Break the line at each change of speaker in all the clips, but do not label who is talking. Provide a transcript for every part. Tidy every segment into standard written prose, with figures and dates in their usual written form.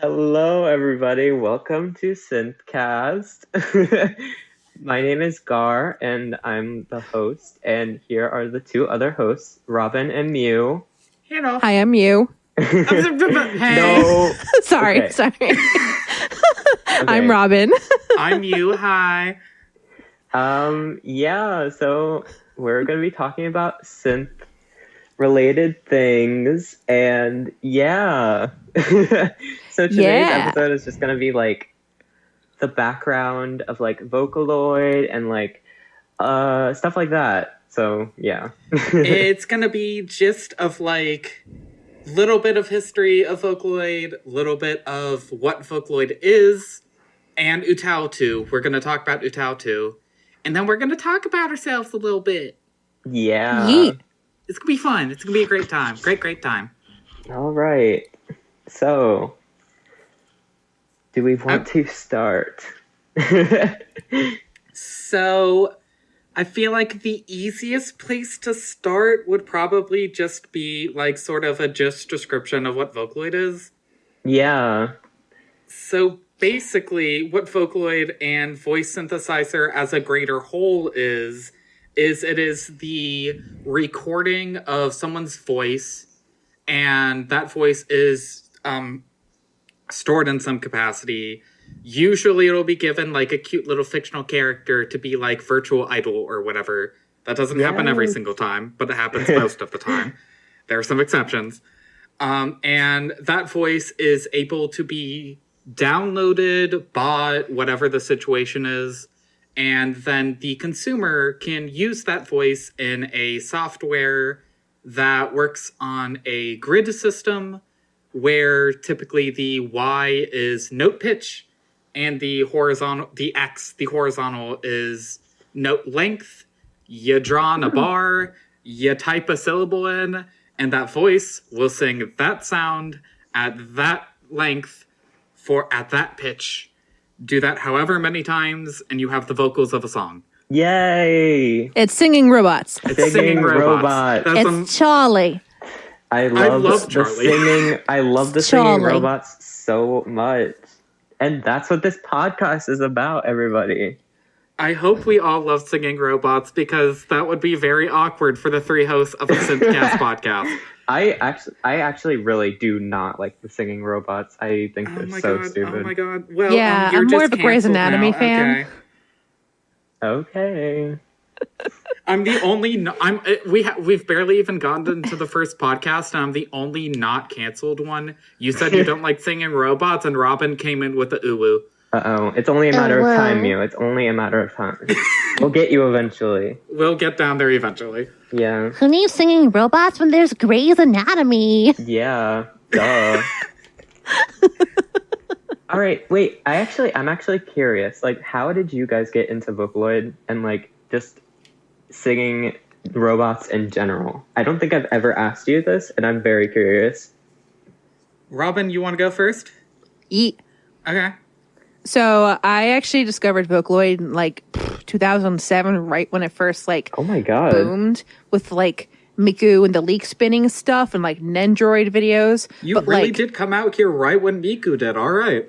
Hello, everybody. Welcome to SynthCast. My name is Gar, and I'm the host. And here are the two other hosts, Robyn and Mew.
Hello.
Hi, I'm Mew.
Hey.
No.
Sorry.
Okay.
I'm Robyn.
I'm Mew. Hi.
Yeah, so we're going to be talking about synth-related things, and yeah. So today's episode is just going to be, like, the background of, like, Vocaloid and, like, stuff like that. So, yeah.
It's going to be gist of, like, little bit of history of Vocaloid, little bit of what Vocaloid is, and UTAU 2. We're going to talk about UTAU 2. And then we're going to talk about ourselves a little bit.
Yeah.
Yeet.
It's going to be fun. It's going to be a great time. Great time.
All right. So, do we want to start?
So, I feel like the easiest place to start would probably just be, like, sort of a just description of what Vocaloid is.
Yeah.
So, basically, what Vocaloid and voice synthesizer as a greater whole is it is the recording of someone's voice, and that voice is stored in some capacity. Usually it'll be given like a cute little fictional character to be like virtual idol or whatever. That doesn't happen every single time, but it happens most of the time. There are some exceptions. And that voice is able to be downloaded, bought, whatever the situation is. And then the consumer can use that voice in a software that works on a grid system where typically the Y is note pitch and the horizontal is note length. You draw on a bar, you type a syllable in, and that voice will sing that sound at that length at that pitch. Do that however many times, and you have the vocals of a song.
Yay!
It's singing robots.
It's singing robots.
It's Charlie.
I love
Charlie.
singing. I love the singing robots so much. And that's what this podcast is about, everybody.
I hope we all love singing robots, because that would be very awkward for the three hosts of a SynthCast podcast.
I actually really do not like the singing robots. I think they're so stupid.
Oh my god. Well,
yeah,
you're
I'm more
just
of a Grey's Anatomy
now.
fan.
Okay.
I'm the only. We've barely even gotten into the first podcast, and I'm the only not canceled one. You said you don't like singing robots, and Robyn came in with the uwu.
Uh-oh. It's only a matter of time, Mew. It's only a matter of time. We'll get you eventually.
We'll get down there eventually.
Yeah.
Who needs singing robots when there's Grey's Anatomy?
Yeah. Duh. All right. Wait. I'm actually curious. Like, how did you guys get into Vocaloid and, like, just singing robots in general? I don't think I've ever asked you this, and I'm very curious.
Robyn, you want to go first?
Yeet.
Okay.
So I actually discovered Vocaloid in like 2007, right when it first
Oh my god,
boomed with like Miku and the leak spinning stuff and like Nendroid videos.
You really did come out here right when Miku did. All right.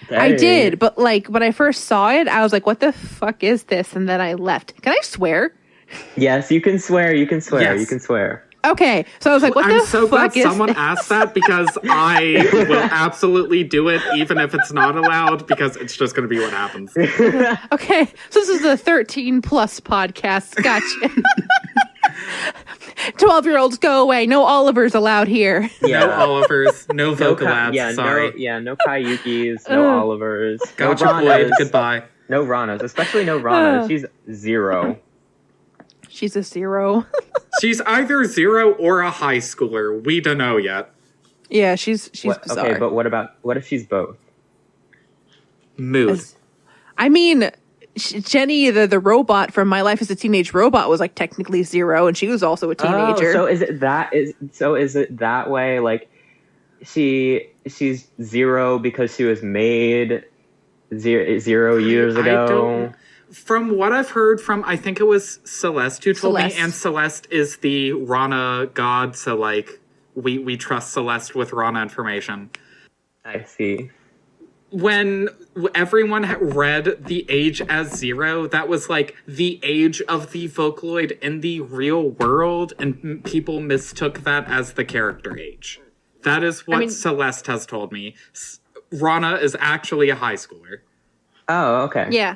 Dang.
I did, but like when I first saw it, I was like, "What the fuck is this?" And then I left. Can I swear?
Yes, you can swear. You can swear.
Yes.
You can swear.
Okay, so I was like, "What the fuck is this?"
I'm so glad someone asked that, because I will absolutely do it even if it's not allowed, because it's just going to be what happens.
Okay, so this is a 13 plus podcast. Gotcha. 12-year-olds, go away. No Olivers allowed here.
Yeah.
No Olivers, no VocalLabs,
no Kayukis, no Olivers.
Gotcha,
no
Boyd,
Ranas.
goodbye.
No Ranas, especially no Ranas. She's 0.
She's a 0.
She's either 0 or a high schooler. We don't know yet.
Yeah, she's bizarre.
Okay, but what if she's both?
Mood.
I mean, Jenny, the robot from My Life as a Teenage Robot, was like technically 0, and she was also a teenager.
Oh, so is it that way? Like she's 0 because she was made 0 years ago.
From what I've heard from, I think it was Celeste who told
Celeste.
me, and Celeste is the Rana god, so, like, we trust Celeste with Rana information.
I see.
when everyone had read the age as 0, that was like the age of the Vocaloid in the real world, and people mistook that as the character age. That is what Celeste has told me. Rana is actually a high schooler.
Oh, okay.
Yeah.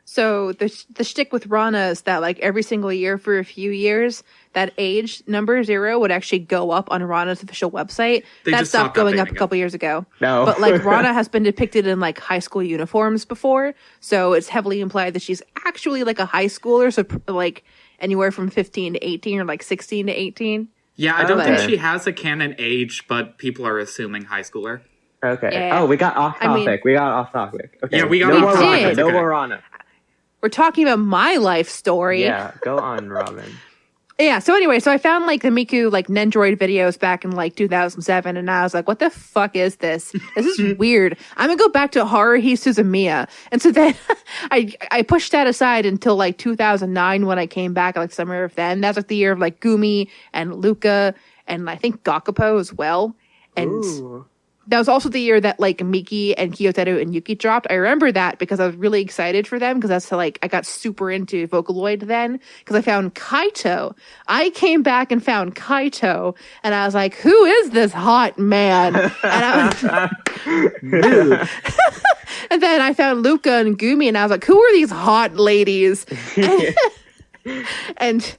So the shtick with Rana is that like every single year for a few years, that age number 0 would actually go up on Rana's official website. That stopped going up a couple years ago.
No.
But like Rana has been depicted in like high school uniforms before, so it's heavily implied that she's actually like a high schooler, so like anywhere from 15 to 18 or like 16 to 18.
Yeah, I don't think she has a canon age, but people are assuming high schooler.
Okay.
Yeah.
Oh, we got off topic. Okay.
Yeah, we got
no
off
more
topic.
Rana. No more Rana.
We're talking about my life story.
Yeah, go on, Robyn.
Yeah, so anyway, so I found like the Miku like Nendroid videos back in like 2007, and I was like, what the fuck is this? This is weird. I'm gonna go back to Haruhi Suzumiya. And so then I pushed that aside until like 2009 when I came back, like summer of then. That's like the year of like Gumi and Luka and I think Gakapo as well. And that was also the year that like Miki and Kyoteru and Yuki dropped. I remember that because I was really excited for them because that's how like I got super into Vocaloid then because I found Kaito. I came back and found Kaito and I was like, who is this hot man? And then I found Luka and Gumi and I was like, who are these hot ladies? And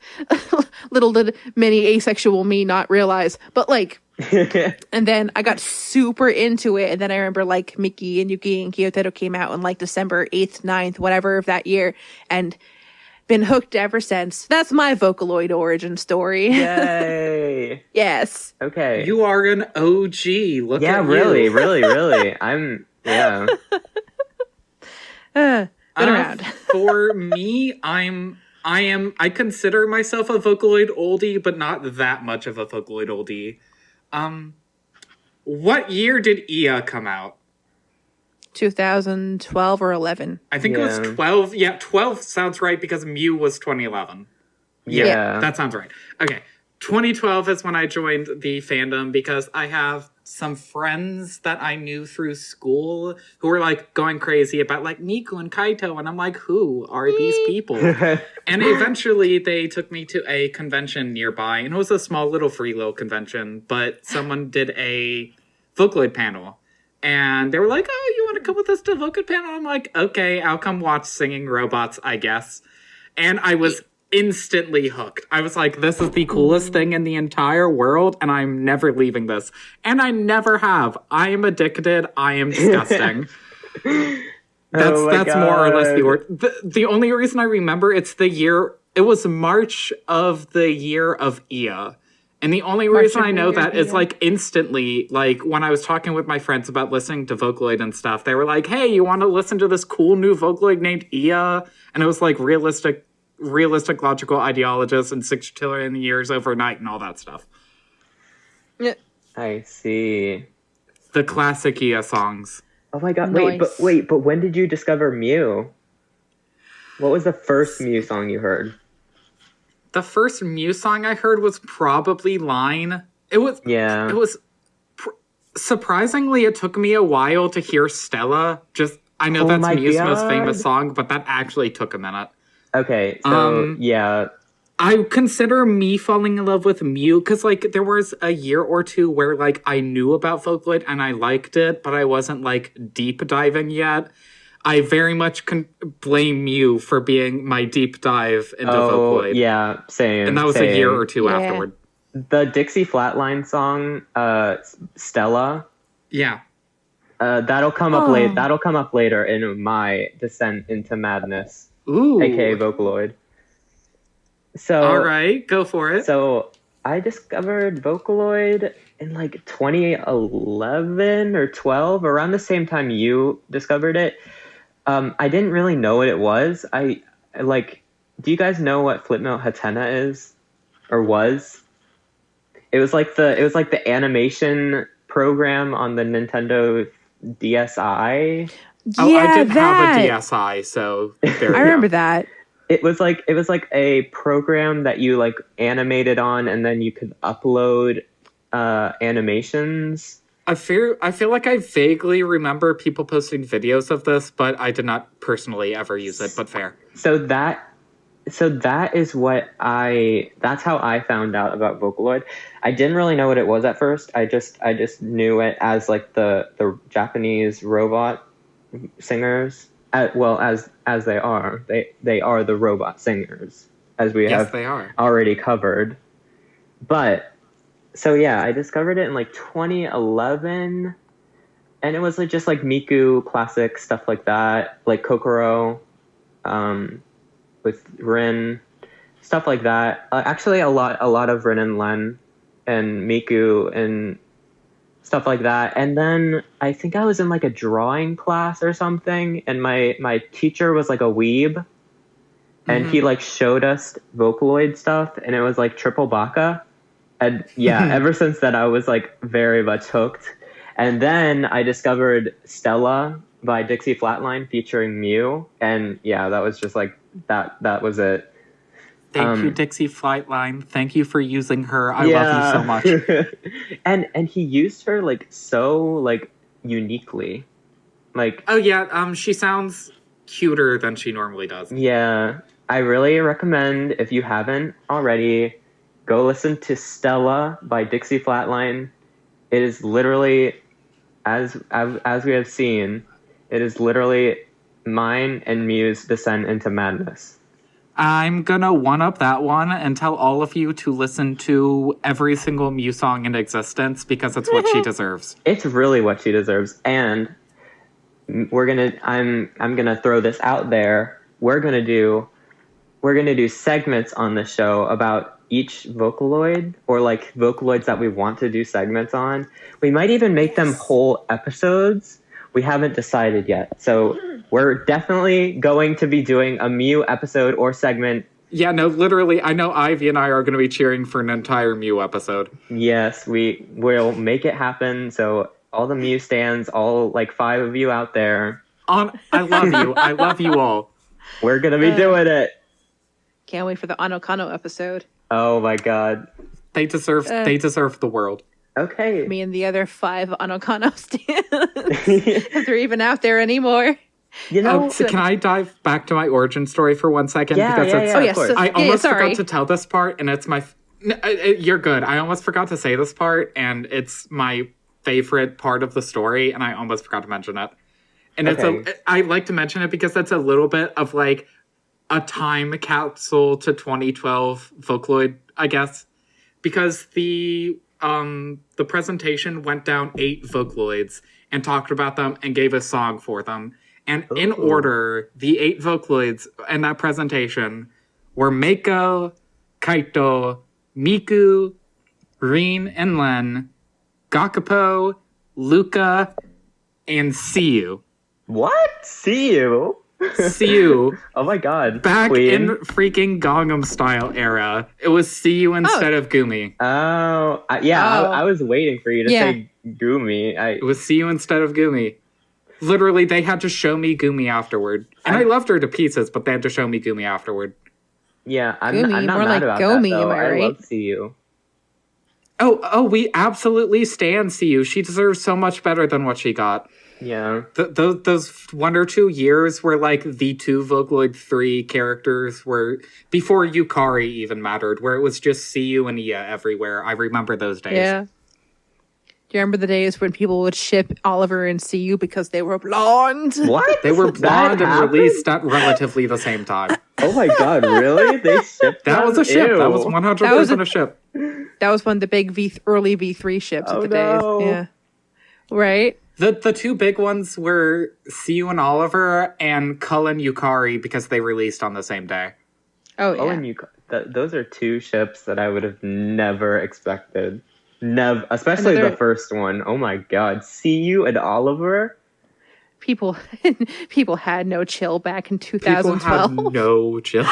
little did mini asexual me not realize, but like, and then I got super into it. And then I remember like Miki and Yuki and Kyoteru came out in like December 8th, 9th, whatever of that year. And been hooked ever since. That's my Vocaloid origin story.
Yay.
Yes.
Okay.
You are an OG. Look at
really,
you.
really. I'm, yeah.
Been around.
For me, I consider myself a Vocaloid oldie, but not that much of a Vocaloid oldie. What year did Ia come out?
2012 or 11.
I think it was 12. Yeah, 12 sounds right because Mew was 2011. Yeah, that sounds right. Okay, 2012 is when I joined the fandom because I have some friends that I knew through school who were like going crazy about like Miku and Kaito, and I'm like, who are these people? And eventually they took me to a convention nearby, and it was a small little free little convention, but someone did a Vocaloid panel. And they were like, oh, you want to come with us to Vocaloid panel? I'm like, okay, I'll come watch singing robots, I guess. And I was instantly hooked. I was like, this is the coolest thing in the entire world, and I'm never leaving this. And I never have. I am addicted. I am disgusting. That's more or less the order. The only reason I remember it was March of the year of Ia. And the only reason I know that is like instantly, like when I was talking with my friends about listening to Vocaloid and stuff, they were like, hey, you want to listen to this cool new Vocaloid named Ia? And it was like realistic logical ideologists and 6 trillion years overnight and all that stuff.
Yeah.
I see.
The classic Ia songs.
Oh my god,
Nice.
but when did you discover Mew? What was the first Mew song you heard?
The first Mew song I heard was probably Line. Surprisingly, it took me a while to hear Stella. I know that's Mew's most famous song, but that actually took a minute.
Okay, so,
I consider me falling in love with Mew because, like, there was a year or two where, like, I knew about Vocaloid and I liked it, but I wasn't, like, deep diving yet. I very much blame Mew for being my deep dive into Vocaloid.
Yeah, same.
And that was a year or two afterward.
The Dixie Flatline song, Stella.
Yeah.
That'll come up late. That'll come up later in my descent into madness.
Ooh.
AKA Vocaloid. So,
all right, go for it.
So I discovered Vocaloid in like 2011 or 12, around the same time you discovered it. I didn't really know what it was. Do you guys know what Flipnote Hatena is or was? It was like the animation program on the Nintendo DSi.
I didn't have a DSi, so there
I remember that.
It was like a program that you like animated on, and then you could upload animations
I feel like I vaguely remember people posting videos of this, but I did not personally ever use it, but fair.
So that is that's how I found out about Vocaloid. I didn't really know what it was at first. I just knew it as like the Japanese robot singers. Well, as they are. They are the robot singers, as we have
they are.
already covered. But so yeah, I discovered it in like 2011, and it was like just like Miku classic stuff like that, like Kokoro, with Rin, stuff like that. Actually, a lot of Rin and Len, and Miku and stuff like that. And then I think I was in like a drawing class or something, and my teacher was like a weeb, and he like showed us Vocaloid stuff, and it was like triple baka. And yeah, ever since then, I was like very much hooked. And then I discovered Stella by Dixie Flatline featuring Mew. And yeah, that was just like, that was it.
Thank you, Dixie Flatline. Thank you for using her. I love you so much.
and he used her like so like uniquely. Like,
oh yeah, she sounds cuter than she normally does.
Yeah, I really recommend, if you haven't already, go listen to Stella by Dixie Flatline. It is literally, as we have seen, it is literally mine and Mew's descent into madness.
I'm gonna one-up that one and tell all of you to listen to every single Mew song in existence, because it's what she deserves.
It's really what she deserves. And I'm gonna throw this out there. We're gonna do segments on the show about each Vocaloid, or like Vocaloids that we want to do segments on. We might even make them whole episodes. We haven't decided yet. So we're definitely going to be doing a Mew episode or segment.
Yeah, no, literally, I know Ivy and I are going to be cheering for an entire Mew episode.
Yes, we will make it happen. So all the Mew stands, all like 5 of you out there.
I love you. I love you all.
We're going to be doing it.
Can't wait for the Ano Kano episode.
Oh my god.
They deserve the world.
Okay.
Me and the other 5 Ano Kano stands. If they're even out there anymore.
You know,
so can I dive back to my origin story for 1 second?
Yeah,
because
of course.
I almost forgot to tell this part, and it's my... You're good. I almost forgot to say this part, and it's my favorite part of the story, and I almost forgot to mention it. And I like to mention it because it's a little bit of like a time capsule to 2012 Vocaloid, I guess, because the presentation went down 8 Vocaloids and talked about them and gave a song for them. And in order, the 8 Vocaloids in that presentation were Meiko, Kaito, Miku, Rin and Len, Gakapo, Luka, and SeeU.
What? SeeU?
SeeU.
Oh my god.
Back in freaking Gangnam Style era, it was SeeU instead of Gumi.
Oh, I was waiting for you to say Gumi.
It was SeeU instead of Gumi. Literally, they had to show me Gumi afterward. And I loved her to pieces, but they had to show me Gumi afterward.
Yeah, I'm not mad about
Gomi,
that, though.
am I right?
love SeeU.
Oh, we absolutely stand SeeU. She deserves so much better than what she got.
Yeah.
Those 1 or 2 years where, like, the 2 Vocaloid 3 characters were... Before Yukari even mattered, where it was just SeeU and Ia everywhere. I remember those days.
Yeah. Do you remember the days when people would ship Oliver and SeeU because they were blonde?
What?
They were blonde and released at relatively the same time.
Oh my god, really? They shipped
That was a ship.
Ew.
That was 100% a ship.
That was one of the big early V3 ships of the
no.
days. Yeah. Right?
The 2 big ones were SeeU and Oliver and Cullen Yukari because they released on the same day.
Oh, yeah.
and those are 2 ships that I would have never expected. Never, especially the first one. Oh my god, SeeU and Oliver.
People had no chill back in 2012.
People had no chill.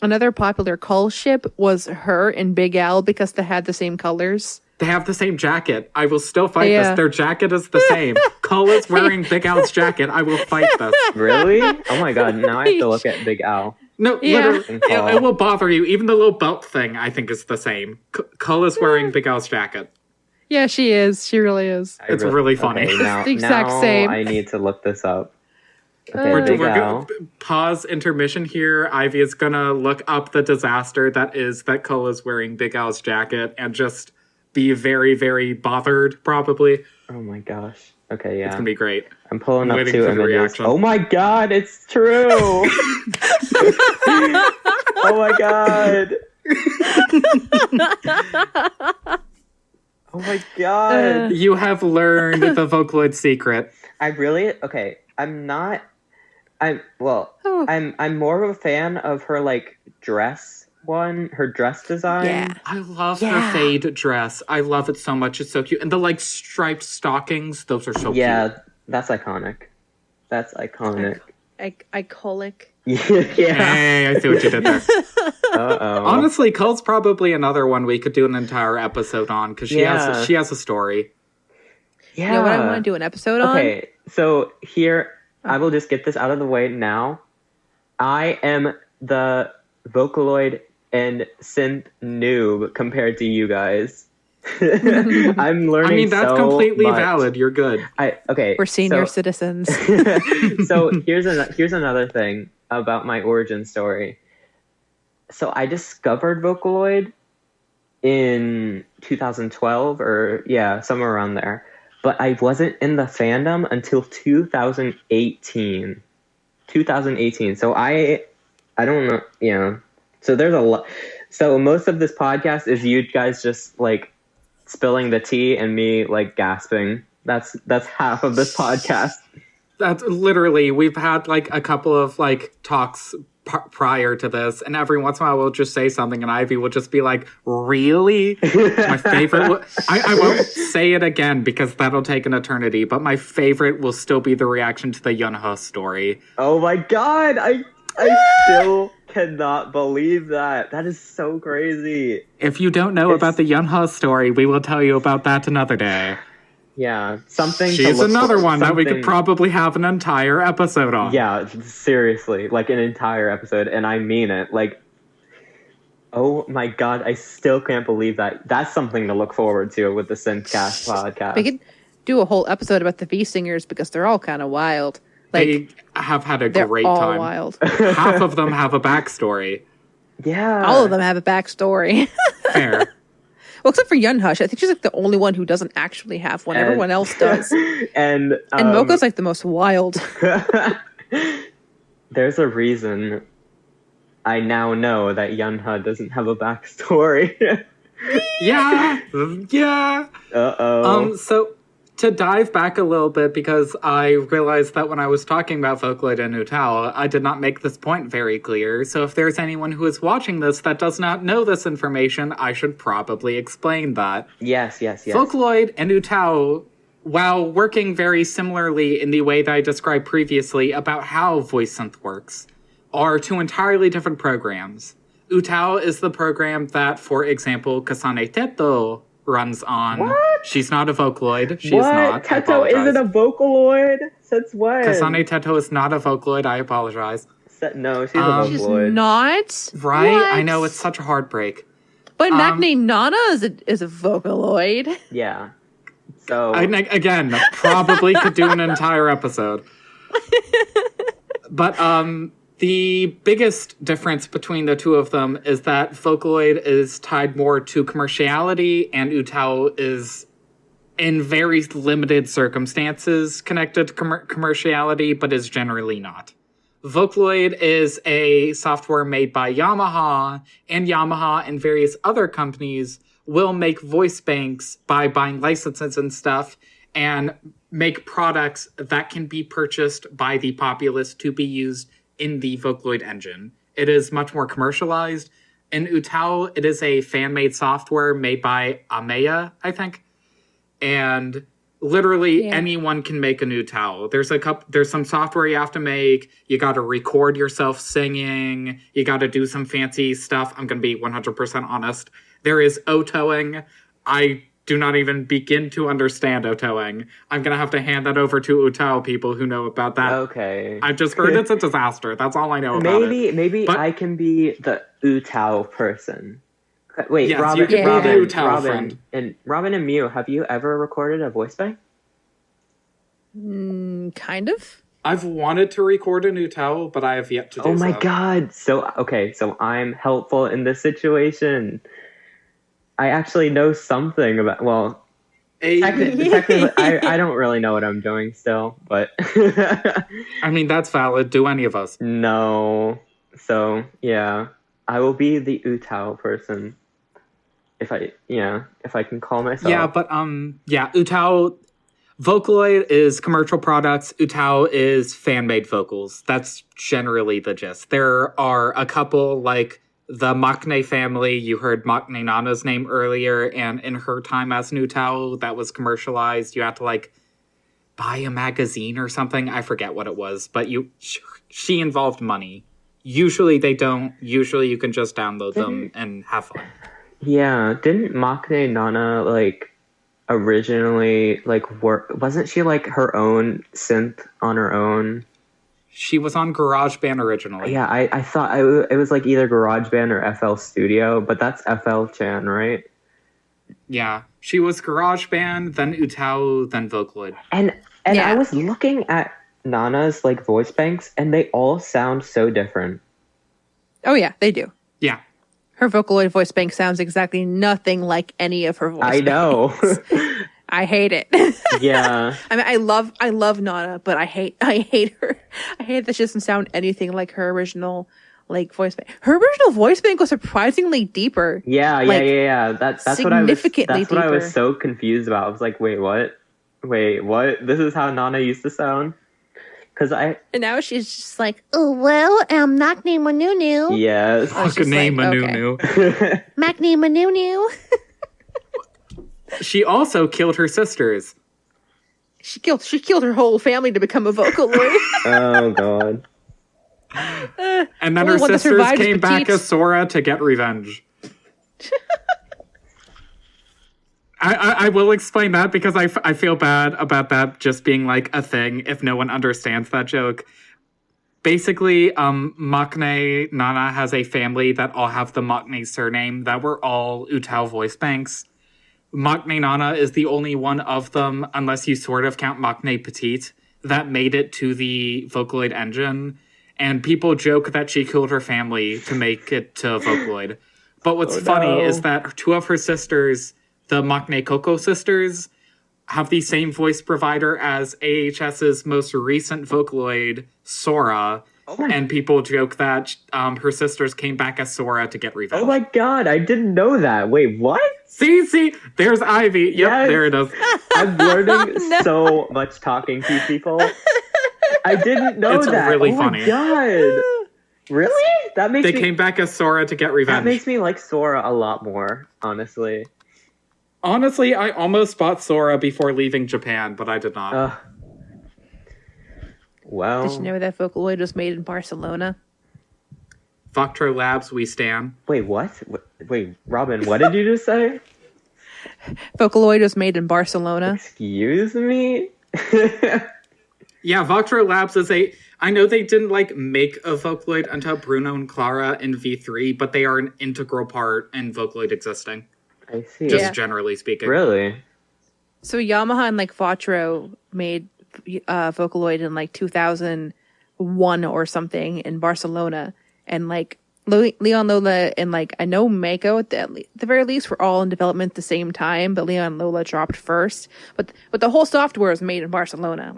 Another popular cull ship was her and Big Al because they had the same colors.
They have the same jacket. I will still fight this. Their jacket is the same. Cull is wearing Big Al's jacket. I will fight this.
Really? Oh my god, now I have to look at Big Al.
No, literally, it will bother you. Even the little belt thing, I think, is the same. Cull is wearing Big Al's jacket.
Yeah, she is. She really is.
It's really funny.
Okay, now,
the exact same.
I need to look this up. Okay,
We're
Big
gonna
Al.
pause intermission here. Ivy is gonna look up the disaster that Cola's wearing Big Al's jacket and just be very, very bothered, probably.
Oh my gosh. Okay, yeah.
It's gonna be great.
I'm pulling up
waiting
2
for the
images.
reaction.
Oh my god, it's true! Oh my god! Oh my god!
You have learned the Vocaloid secret.
I'm more of a fan of her like dress one, her dress design.
Yeah.
I love her fade dress. I love it so much. It's so cute. And the like striped stockings, those are so cute.
Yeah, that's iconic. That's iconic.
Icolic.
Yeah.
Hey, I see what you did there.
Uh-oh.
Honestly, Cole's probably another one we could do an entire episode on because she has a story.
Yeah.
You know what I want to do an episode on?
Okay, so here, I will just get this out of the way now. I am the Vocaloid and synth noob compared to you guys. I'm learning.
I mean, that's
so
completely
much.
valid. You're good.
We're senior citizens.
So here's another thing about my origin story. So I discovered Vocaloid in 2012 or somewhere around there. But I wasn't in the fandom until 2018. 2018. So I don't know, So there's a lot. So most of this podcast is you guys just like spilling the tea and me like gasping. That's half of this podcast.
That's literally, we've had like a couple of like talks prior to this, and every once in a while we'll just say something and Ivy will just be like, really? My favorite I won't say it again because that'll take an eternity, but my favorite will still be the reaction to the Yunho story.
Oh my god, I still cannot believe that. That is so crazy.
If you don't know about the Yunho story, we will tell you about that another day.
Yeah, something.
She's another one that we could probably have an entire episode on.
Yeah, seriously, like an entire episode, and I mean it. Like, oh my god, I still can't believe that. That's something to look forward to with the SynthCast podcast.
We could do a whole episode about the V singers because they're all kind of wild. Like,
they have had a
they're
great
all
time.
Wild.
Half of them have a backstory.
Yeah,
all of them have a backstory.
Fair.
Well, except for Yunhush. I think she's like the only one who doesn't actually have one. Everyone else does.
And
Moko's like the most wild.
There's a reason I now know that Yunha doesn't have a backstory.
Yeah.
Uh-oh.
So to dive back a little bit, because I realized that when I was talking about Vocaloid and UTAU, I did not make this point very clear. So if there's anyone who is watching this that does not know this information, I should probably explain that.
Yes.
Vocaloid and UTAU, while working very similarly in the way that I described previously about how voice synth works, are two entirely different programs. UTAU is the program that, for example, Kasane Teto runs on.
What?
She's not a Vocaloid. She's
what?
not.
Teto isn't a Vocaloid? Since when?
Kasane Teto is not a Vocaloid. I apologize.
No, she's a Vocaloid.
She's not?
Right?
What?
I know, it's such a heartbreak.
But Magni Nana is a Vocaloid.
Yeah. So
again, probably could do an entire episode. But the biggest difference between the two of them is that Vocaloid is tied more to commerciality, and UTAU is, in very limited circumstances, connected to commerciality, but is generally not. Vocaloid is a software made by Yamaha, and Yamaha and various other companies will make voice banks by buying licenses and stuff, and make products that can be purchased by the populace to be used in the Vocaloid engine. It is much more commercialized. In UTAU, it is a fan-made software made by Ameya, I think. And literally anyone can make a UTAU. There's some software you have to make. You got to record yourself singing. You got to do some fancy stuff. I'm going to be 100% honest. There is otoing. I do not even begin to understand otoing. I'm going to have to hand that over to UTAU people who know about that.
Okay.
I've just heard it's a disaster. That's all I know about it.
Maybe I can be the UTAU person Wait,
Yes,
Robyn,
you can
be
the UTAU friend.
Robyn and Mew, have you ever recorded a voice bank?
Kind of.
I've wanted to record a UTAU, but I have yet to do so.
Oh my god! So I'm helpful in this situation. I actually know something about. Well, technically, I don't really know what I'm doing still, but
I mean that's valid. Do any of us?
No. So yeah, I will be the UTAU person. If I can call myself.
Yeah, but UTAU. Vocaloid is commercial products. UTAU is fan-made vocals. That's generally the gist. There are a couple, like the Maknae family. You heard Maknae Nana's name earlier, and in her time as an UTAU that was commercialized, you had to like buy a magazine or something. I forget what it was, but she involved money. Usually they don't. Usually you can just download them and have fun.
Yeah, didn't Maknae Nana like originally wasn't she like her own synth on her own?
She was on GarageBand originally.
Yeah, I thought it was like either GarageBand or FL Studio, but that's FL Chan, right?
Yeah, she was GarageBand, then UTAU, then Vocaloid.
And I was looking at Nana's like voice banks, and they all sound so different.
Oh yeah, they do.
Yeah.
Her Vocaloid voice bank sounds exactly nothing like any of her voice banks.
I know.
I hate it.
Yeah.
I mean, I love Nana, but I hate her. I hate that she doesn't sound anything like her original like voice bank. Her original voice bank was surprisingly deeper.
Yeah. That's what I was. That's what I was so confused about. I was like, wait, what? This is how Nana used to sound.
And now she's just like,
Oh, well, Maknae Manunu.
Yes.
Maknae Manunu.
Maknae Manunu.
She also killed her sisters.
She killed her whole family to become a Vocaloid.
Oh god.
And then her sisters came back as Sora to get revenge. I will explain that because I feel bad about that just being like a thing if no one understands that joke. Basically, Maknae Nana has a family that all have the Maknae surname that were all UTAU voice banks. Maknae Nana is the only one of them, unless you sort of count Maknae Petite, that made it to the Vocaloid engine. And people joke that she killed her family to make it to Vocaloid. But what's funny is that two of her sisters, the Maknae Coco sisters, have the same voice provider as AHS's most recent Vocaloid, Sora. And people joke that her sisters came back as Sora to get revenge.
Oh my god, I didn't know that. Wait, what?
See, there's Ivy. Yep,
yes.
There it is.
I'm learning so much talking to people. I didn't know
it's
that.
Really
oh
funny.
My god. Really? That makes
They came back as Sora to get revenge.
That makes me like Sora a lot more, honestly.
Honestly, I almost bought Sora before leaving Japan, but I did not.
Well.
Did you know that Vocaloid was made in Barcelona?
VoctroLabs, we stan.
Wait, what? Wait, Robyn, what did you just say?
Vocaloid was made in Barcelona.
Excuse me?
Yeah, VoctroLabs is I know they didn't make a Vocaloid until Bruno and Clara in V3, but they are an integral part in Vocaloid existing.
I see.
Just generally speaking.
Really?
So Yamaha and Votro made Vocaloid in 2001 or something in Barcelona, and Leon Lola and I know Meiko at the very least were all in development at the same time, but Leon Lola dropped first. But the whole software was made in Barcelona.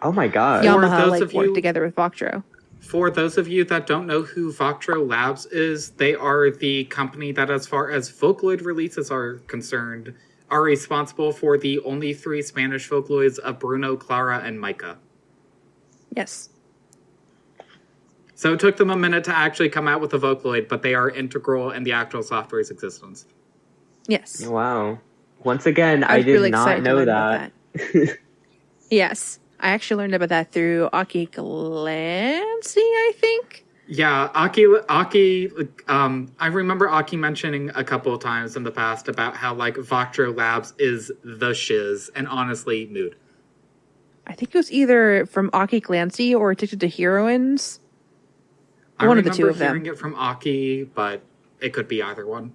Oh my god!
Yamaha worked together with Voctro.
For those of you that don't know who VoctroLabs is, they are the company that, as far as Vocaloid releases are concerned, are responsible for the only 3 Spanish Vocaloids of Bruno, Clara, and Micah.
Yes.
So it took them a minute to actually come out with a Vocaloid, but they are integral in the actual software's existence.
Yes.
Wow. Once again, I did not know that.
Yes. I actually learned about that through Aki Glancy, I think.
Yeah, Aki, I remember Aki mentioning a couple of times in the past about how VoctroLabs is the shiz, and honestly, mood.
I think it was either from Aki Glancy or Addicted to Heroines. One of the two of them.
I remember hearing it from Aki, but it could be either one.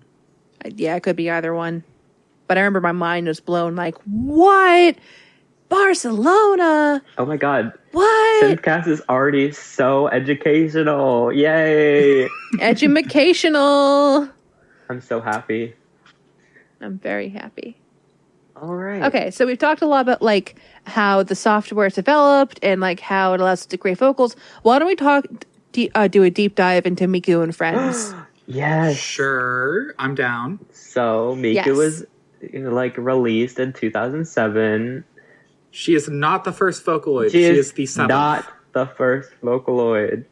Yeah, it could be either one. But I remember my mind was blown like, what? Barcelona?
Oh my god.
What?
SynthCast is already so educational. Yay.
Educational.
I'm so happy.
I'm very happy.
All right.
Okay, so we've talked a lot about like how the software is developed and like how it allows us to create vocals. Why don't we do a deep dive into Miku and Friends?
Yes.
Sure, I'm down.
So Miku
Yes.
was like released in 2007.
She is not the first Vocaloid.
She
She
is
is the seventh.
not the first Vocaloid.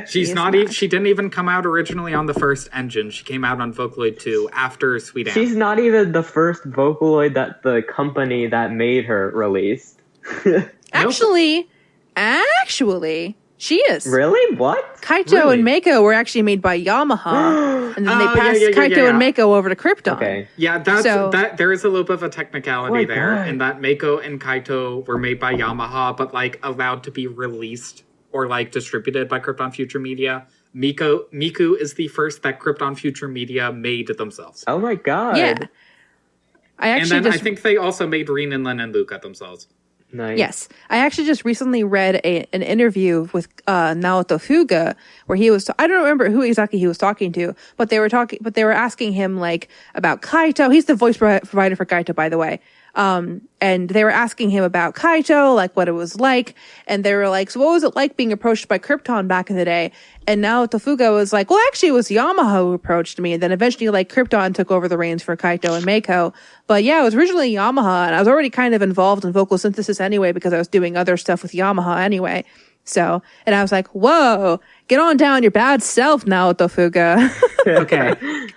She's not even. She didn't even come out originally on the first engine. She came out on Vocaloid 2 after Sweet Amp.
She's not even the first Vocaloid that the company that made her released.
Actually, she is.
Really? What?
Kaito
Really?
and Meiko were actually made by Yamaha, and then they
Oh,
passed
yeah.
Kaito and Meiko over to Krypton.
Okay.
Yeah, that's
So-
that. There is a little bit of a technicality
Oh my
there,
God.
in that Meiko and Kaito were made by Yamaha, but like allowed to be released or like distributed by Krypton Future Media. Miku is the first that Krypton Future Media made themselves,
Oh my god.
Yeah. I
and
actually
then I think they also made Rin and Len and Luka themselves.
Nice.
Yes, I actually just recently read an interview with NAOTO FØGA where he was. I don't remember who exactly he was talking to, but they were asking him like about Kaito. He's the voice provider for Kaito, by the way. And they were asking him about Kaito, like what it was like, and they were like, "So what was it like being approached by Krypton back in the day?" And NAOTO FØGA was like, "Well, actually, it was Yamaha who approached me, and then eventually, like Krypton took over the reins for Kaito and Meiko. But yeah, it was originally Yamaha, and I was already kind of involved in vocal synthesis anyway because I was doing other stuff with Yamaha anyway." So, and I was like, "Whoa, get on down your bad self, NAOTO FØGA."
Okay,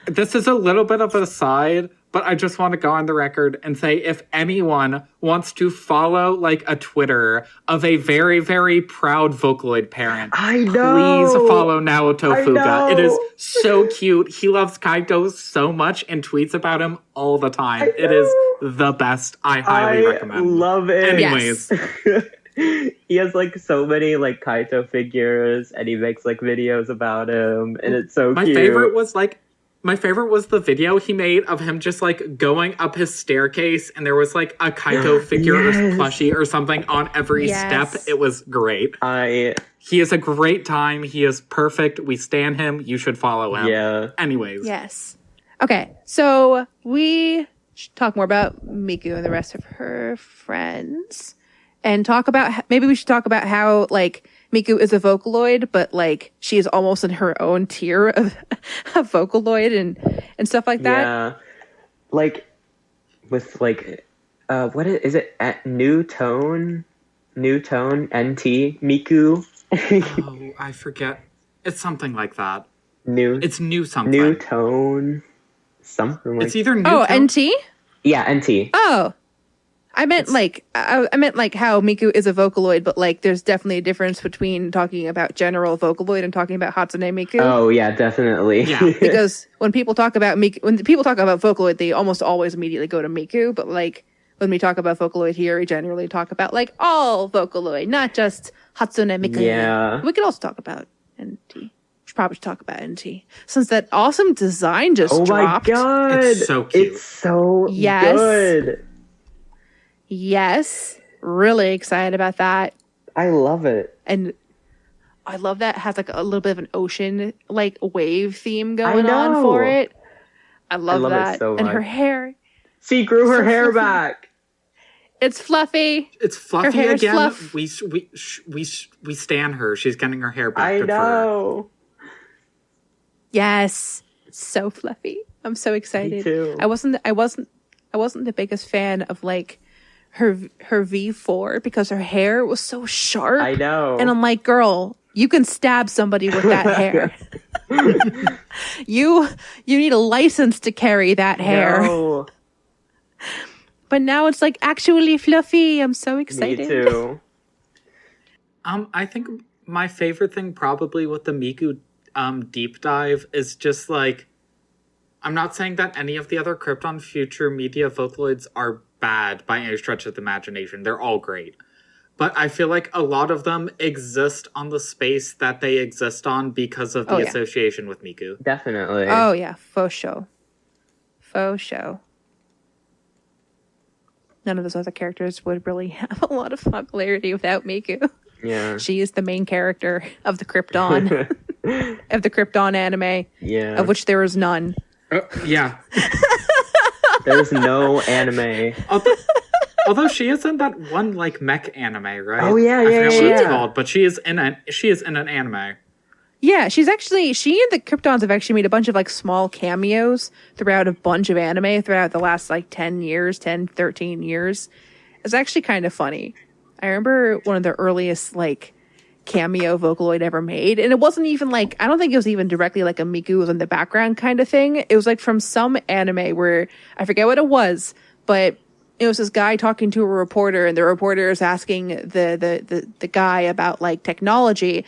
this is a little bit of an aside, but I just want to go on the record and say if anyone wants to follow like a Twitter of a very, very proud Vocaloid parent,
I know.
please follow Naoto
I
Fuga.
know.
It is so cute. He loves Kaito so much and tweets about him all the time. It is the best. I highly recommend.
Love it.
Anyways,
He has like so many like Kaito figures, and he makes like videos about him, and it's so
my
cute.
favorite was the video he made of him just like going up his staircase, and there was like a Kaito figure or
Yes.
plushie or something on every
Yes.
step. It was great. He is a great time. He is perfect. We stan him. You should follow him.
Yeah.
Anyways.
Yes. Okay, so we should talk more about Miku and the rest of her friends, and maybe we should talk about how like Miku is a Vocaloid, but like she is almost in her own tier of Vocaloid and stuff like that.
Yeah. Like with like what is it? New tone NT Miku.
Oh, I forget. It's something like that. It's new something.
New tone. Something like
It's either new.
Oh,
tone-
NT?
Yeah, NT.
Oh. I meant like how Miku is a Vocaloid, but like there's definitely a difference between talking about general Vocaloid and talking about Hatsune Miku.
Oh yeah, definitely.
Yeah.
Because when people talk about Vocaloid, they almost always immediately go to Miku, but like when we talk about Vocaloid here, we generally talk about like all Vocaloid, not just Hatsune Miku.
Yeah.
We could also talk about NT. We should probably talk about NT since that awesome design just dropped.
Oh my god.
It's so cute.
It's so
Yes.
good.
Yes, really excited about that.
I love it.
And I love that it has like a little bit of an ocean like wave theme going on for it. I love
it
that.
so
And
much.
her hair,
She grew her
So
hair
fluffy.
back.
it's fluffy.
It's fluffy
hair is
again.
fluff.
We stan her. She's getting her hair back.
I
Good for her.
know.
Yes, it's so fluffy. I'm so excited.
Me too.
I wasn't the biggest fan of like her V4 because her hair was so sharp.
I know.
And I'm like, girl, you can stab somebody with that hair. You need a license to carry that hair.
No.
But now it's like actually fluffy. I'm so excited.
Me too.
I think my favorite thing probably with the Miku deep dive is just like, I'm not saying that any of the other Krypton Future Media Vocaloids are bad by any stretch of the imagination. They're all great. But I feel like a lot of them exist on the space that they exist on because of the association with Miku.
Definitely.
Oh yeah, for sure. faux show. None of those other characters would really have a lot of popularity without Miku.
Yeah.
She is the main character of the Krypton, of the Krypton anime, of which there is none.
Yeah.
There's no anime.
Although she is in that one like mech anime, right?
Oh yeah,
I forget what it's
yeah.
called, but she is in an anime.
Yeah, she and the Kryptons have actually made a bunch of like small cameos throughout a bunch of anime throughout the last like 13 years. It's actually kind of funny. I remember one of the earliest like cameo Vocaloid ever made, and it wasn't even like, I don't think it was even directly like a Miku was in the background kind of thing. It was like from some anime where I forget what it was, but it was this guy talking to a reporter, and the reporter is asking the guy about like technology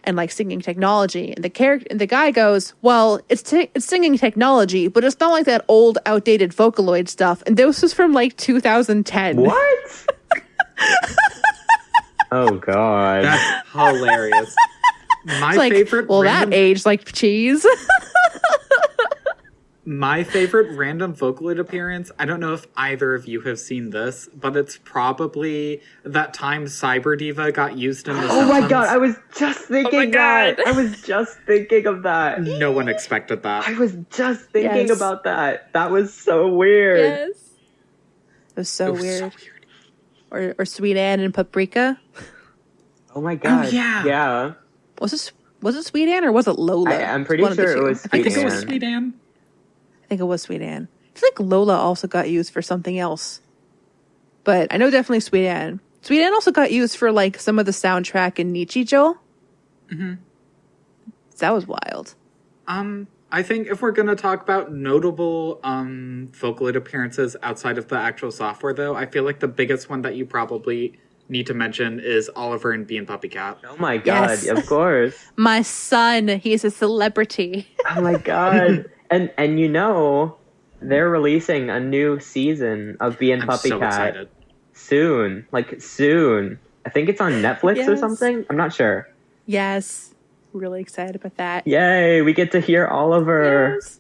and like singing technology, and the guy goes, well, it's singing technology, but it's not like that old outdated Vocaloid stuff. And this was from like 2010.
What? Oh god,
that's hilarious. My
like,
favorite.
Well, that aged like cheese.
My favorite random Vocaloid appearance, I don't know if either of you have seen this, but it's probably that time Cyber Diva got used in the
Oh my god, I was just thinking that. I was just thinking of that.
No one expected that.
I was just thinking about that. That was so weird.
Yes. It was so weird. Or Sweet Anne and Paprika.
Oh my god.
Oh, yeah.
Yeah.
Was it Sweet Anne or was it Lola?
I'm pretty sure it was Sweet Anne.
I think it was Sweet Anne.
I think it was Sweet Anne. I feel like Lola also got used for something else. But I know definitely Sweet Anne. Sweet Anne also got used for like some of the soundtrack in Nichijou. Mm-hmm. That was wild.
I think if we're going to talk about notable Vocaloid appearances outside of the actual software, though, I feel like the biggest one that you probably need to mention is Oliver and Bee and Puppycat.
Oh my god, yes. Of course.
My son, he's a celebrity.
Oh my god. And you know, they're releasing a new season of Bee and Puppycat soon. Like soon. I think it's on Netflix or something. I'm not sure.
Yes. Really excited about that.
Yay, we get to hear Oliver.
Yes.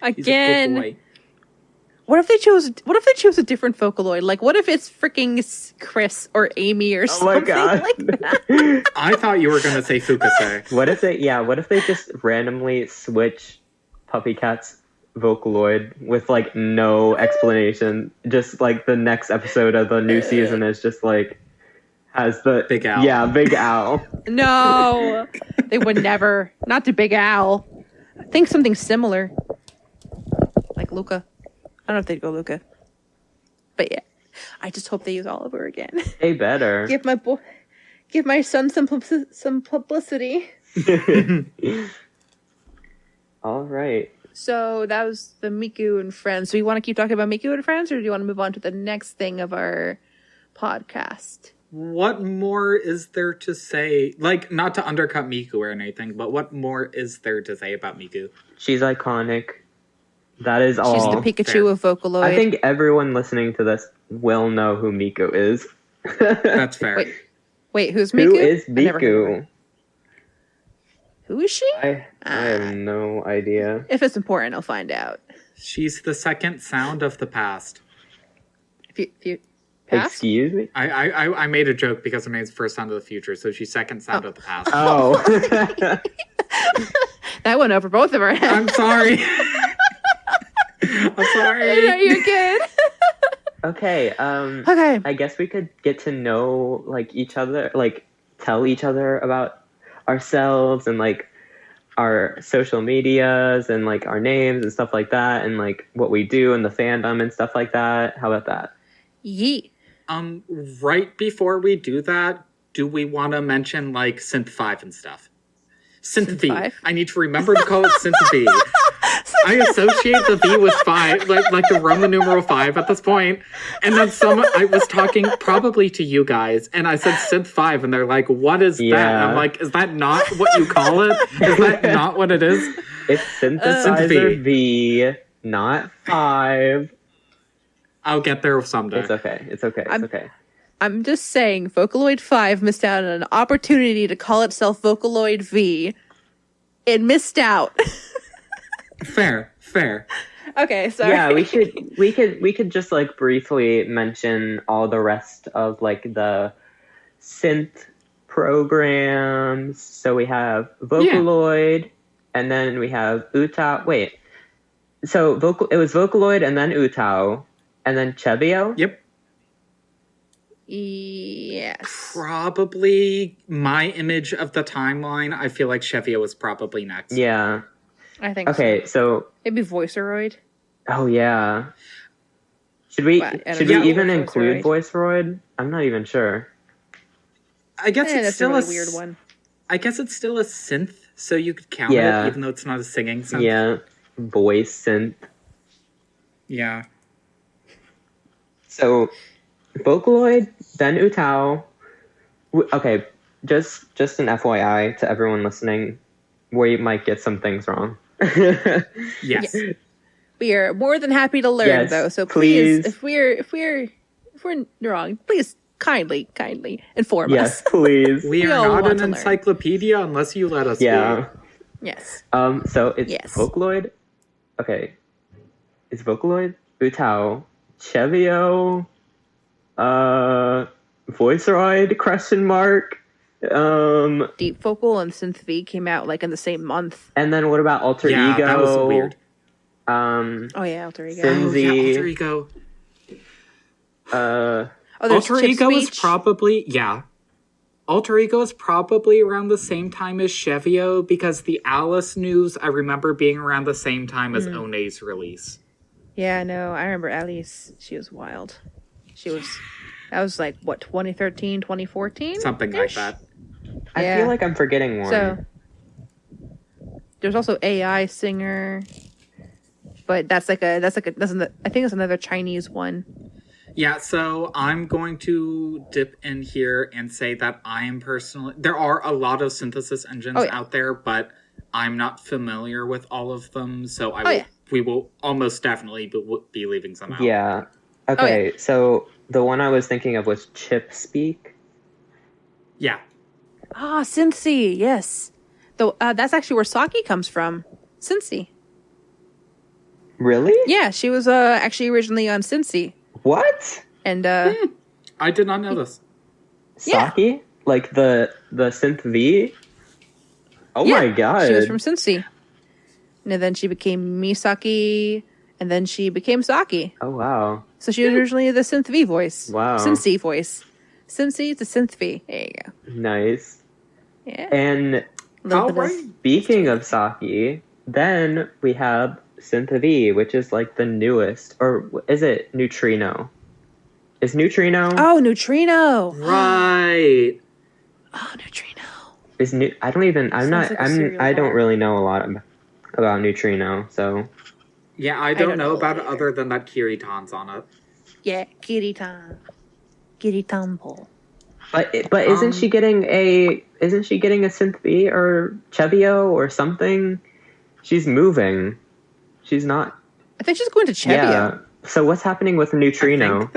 Again. What if they chose a different Vocaloid? Like, what if it's freaking Chris or Amy or something like that?
I thought you were going to say Fukase.
What if they just randomly switch Puppycat's Vocaloid with like no explanation? Just like the next episode of the new season is just like has the
Big Al.
Yeah, Big Al.
No, they would never. Not to Big Al. I think something similar, like Luka. I don't know if they'd go Luka, but yeah, I just hope they use Oliver again.
They better
give my son some publicity.
All right.
So that was the Miku and Friends. Do you want to keep talking about Miku and Friends, or do you want to move on to the next thing of our podcast?
What more is there to say? Like, not to undercut Miku or anything, but what more is there to say about Miku?
She's iconic. That is all.
She's the Pikachu of Vocaloid.
I think everyone listening to this will know who Miku is.
That's fair.
Wait, who's Miku?
Who is Miku?
Who is she?
I have no idea.
If it's important, I'll find out.
She's the second sound of the past.
If you past?
Excuse me?
I made a joke because her name's first sound of the future, so she's second sound of the past.
Oh.
That went over both of our heads.
I'm sorry. I'm sorry.
No, you're good.
Okay.
Okay.
I guess we could get to know like each other, like tell each other about ourselves and like our social medias and like our names and stuff like that, and like what we do in the fandom and stuff like that. How about that?
Yeet.
Right before we do that, do we want to mention like Synth 5 and stuff? SynthV. I need to remember to call it SynthV. I associate the V with 5, like the Roman numeral 5 at this point. And then I was talking probably to you guys, and I said Synth 5, and they're like, what is that? And I'm like, is that not what you call it? Is that not what it is?
It's Synthesizer V, not 5.
I'll get there someday.
It's okay.
I'm just saying, Vocaloid 5 missed out on an opportunity to call itself Vocaloid V. It missed out.
Fair.
Okay, sorry.
Yeah, we could just like briefly mention all the rest of like the synth programs. So we have Vocaloid, and then we have UTAU. Wait, so it was Vocaloid, and then UTAU, and then SeeU.
Yep.
Yes.
Probably my image of the timeline. I feel like SeeU was probably next.
Yeah.
I think
Okay, so
maybe Voiceroid.
oh yeah. Should we even include Voiceroid? I'm not even sure.
I guess it's
that's
still
a really weird one.
I guess it's still a synth, so you could count
Yeah.
it, even though it's not a singing synth.
Yeah. Voice synth.
Yeah.
So Vocaloid, then UTAU. Okay, just an FYI to everyone listening, we might get some things wrong.
Yes.
We are more than happy to learn,
Yes,
though. So
please.
please, if we're wrong, please kindly inform us.
Yes, please.
We
We
are
all
not
want
an
to learn.
encyclopedia unless you let us
Yeah.
be.
Yes.
So it's
Yes.
Vocaloid. Okay. It's Vocaloid, UTAU, SeeU, Voiceroid, question mark.
Deep Vocal and SynthV came out like in the same month.
And then what about Alter
Yeah,
Ego?
that was weird.
Oh yeah, Alter Ego.
Syn-
Oh, yeah,
Synths.
Alter Ego.
Oh, there's
Alter
Chip
Ego is
Speech.
probably Alter Ego is probably around the same time as SeeU because the Alice news I remember being around the same time as One's release.
Yeah, no, I remember Alice. She was wild. That was like, what, 2013, 2014?
Something like that.
I
Yeah.
feel like I'm forgetting one.
So, there's also AI Singer, but that's I think it's another Chinese one.
Yeah, so I'm going to dip in here and say that I am there are a lot of synthesis engines out there, but I'm not familiar with all of them, so we will almost definitely be leaving some out.
Yeah. Okay, so the one I was thinking of was Chip Speak.
Yeah.
Ah, Cincy, yes. Though that's actually where Saki comes from. Cincy.
Really?
Yeah, she was actually originally on Cincy.
What?
And
I did not know this.
Yeah.
Saki? Like the SynthV? Oh my god.
She was from Cincy. And then she became Misaki, and then she became Saki.
Oh wow.
So she was originally the SynthV voice.
Wow.
Cincy voice. Cincy to SynthV. There you go.
Nice.
Yeah.
And speaking of Saki, then we have SynthV, which is like the newest, or is it Neutrino? Is Neutrino?
Oh, Neutrino.
Right.
Oh, Neutrino.
I don't really know a lot about Neutrino, so.
Yeah, I don't know about it other than that Kiritan's on it.
Yeah, Kiritan. Kiritanpo.
But isn't she getting a SynthV or SeeU or something? She's moving. She's not.
I think she's going to SeeU.
Yeah. So what's happening with Neutrino?